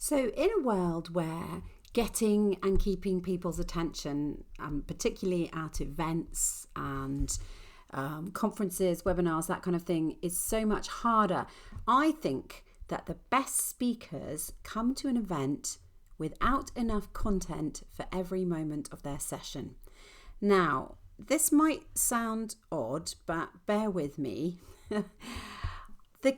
So, in a world where getting and keeping people's attention, particularly at events and conferences, webinars, that kind of thing, is so much harder, I think that the best speakers come to an event without enough content for every moment of their session. Now, this might sound odd, but bear with me. They're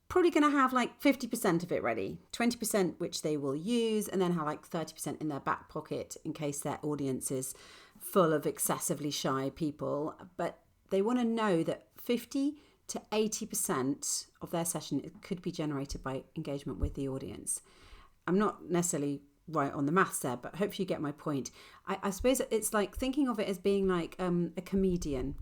probably going to have like 50% of it ready, 20% which they will use, and then have like 30% in their back pocket in case their audience is full of excessively shy people. But they want to know that 50 to 80% of their session could be generated by engagement with the audience. I'm not necessarily right on the maths there, but hopefully you get my point. I suppose it's like thinking of it as being like a comedian,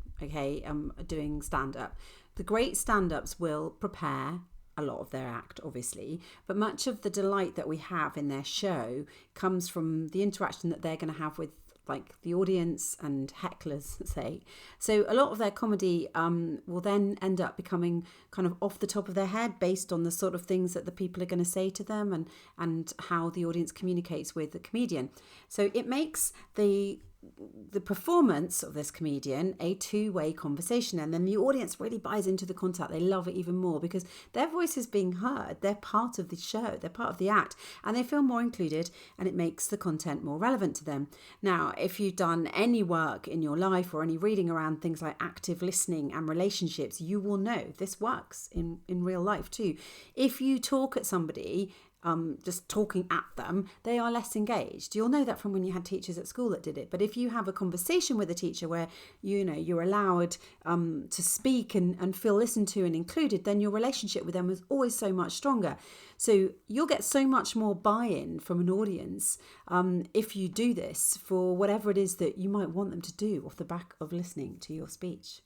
doing stand-up. The great stand-ups will prepare a lot of their act, obviously, but much of the delight that we have in their show comes from the interaction that they're going to have with like the audience and hecklers, say. So a lot of their comedy will then end up becoming kind of off the top of their head based on the sort of things that the people are going to say to them and how the audience communicates with the comedian. So it makes the performance of this comedian a two-way conversation, and then the audience really buys into the content. They love it even more because their voice is being heard. They're part of the show, they're part of the act, and they feel more included, and it makes the content more relevant to them. Now, if you've done any work in your life or any reading around things like active listening and relationships, you will know this works in real life too. If you talk at somebody, just talking at them, they are less engaged. You'll know that from when you had teachers at school that did it. But if you have a conversation with a teacher where you're allowed to speak and feel listened to and included, then your relationship with them is always so much stronger. So you'll get so much more buy-in from an audience if you do this for whatever it is that you might want them to do off the back of listening to your speech.